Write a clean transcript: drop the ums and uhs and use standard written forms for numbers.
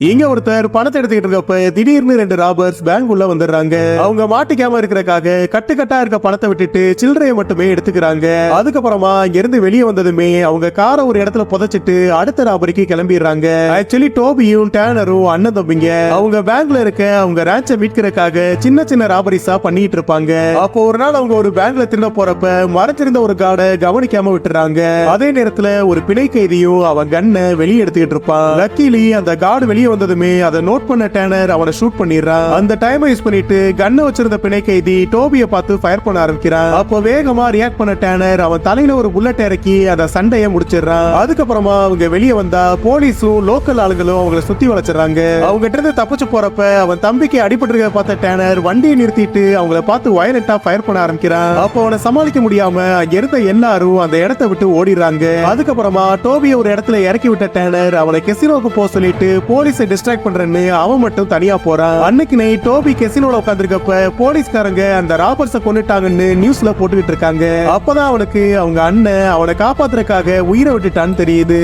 இங்க ஒருத்தர் பணத்தை எடுத்துக்கிட்டு இருக்கப்ப திடீர்னு 2 ராபர்ஸ் பேங்க் உள்ள வந்துடுறாங்க. அவங்க மாட்டிக்காம இருக்கிறக்காக கட்டுக்கட்டா இருக்க பணத்தை விட்டுட்டு சில்லறையை மட்டுமே எடுத்துக்கிறாங்க. அதுக்கப்புறமா இங்க இருந்து வெளியே வந்ததுமே அவங்க காரை ஒரு இடத்துல புதைச்சிட்டு அடுத்த ராபரிக்கு கிளம்பிடுறாங்க. ஆக்சுவலி டோபியும் டேனரும் அண்ணன் தம்பிங்க. அவங்க பேங்க்ல இருக்க அவங்க ரேஞ்சை மீட்கிறதுக்காக சின்ன சின்ன ராபரிஸா பண்ணிட்டு இருப்பாங்க. அப்போ ஒரு நாள் அவங்க ஒரு பேங்க்ல திருட போறப்ப மறைச்சிருந்த ஒரு கார்டை கவனிக்காம விட்டுறாங்க. அதே நேரத்துல ஒரு பிணை கைதியும் அவன் கண்ணை வெளியே எடுத்துக்கிட்டு இருப்பான். லக்கிலி அந்த கார்டு வெளியே வந்ததுமே அதை நோட் பண்ண டேனர் அவனை ஷூட் பண்ணிடுறான். அந்த டைமை யூஸ் பண்ணிட்டு கன்னை வச்சிருந்த பிணை கைதி டோபியை பார்த்து ஃபயர் பண்ண ஆரம்பிக்கிறான். அப்போ வேகமா ரியாக்ட் பண்ண டேனர் அவன் தலையில ஒரு புல்லட் இறக்கி அந்த சண்டையை முடிச்சிடறான். அதுக்கப்புறமா அவங்க வெளியே வந்தா போலீஸும் லோக்கல் ஆளுங்களும் அவங்களை சுத்தி வளைச்சிடறாங்க. அவங்க கிட்ட இருந்து தப்பிச்சு போறப்ப அவன் தம்பிக்கு அடிபட்டு பார்த்த டேனர் வண்டியை நிறுத்திட்டு அவங்கள பார்த்து வயலண்டா ஃபயர் பண்ண ஆரம்பிக்கிறான். அப்போ அவனை சமாளிக்க முடியாம அங்க இருந்த எல்லாரும் அந்த இடத்தை விட்டு ஓடிடுறாங்க. அதுக்கப்புறமா டோபியை ஒரு இடத்துல இறக்கி விட்ட டேனர் அவனை கெசினோக்கு போக சொல்லிட்டு போலீஸை டிஸ்ட்ராக்ட் பண்றேன்னு அவன் மட்டும் தனியா போறான். அன்னைக்கு நைட் டோபி கெசினோல உட்கார்ந்திருக்கப்ப போலீஸ்காரங்க அந்த ராபர்ஸை கொன்னுட்டாங்கன்னு நியூஸ்ல போட்டுக்கிட்டு இருக்காங்க. அப்பதான் அவனுக்கு அவங்க அண்ணன் அவனை காப்பாத்துறதுக்காக உயிரை விட்டுட்டான்னு தெரியுது.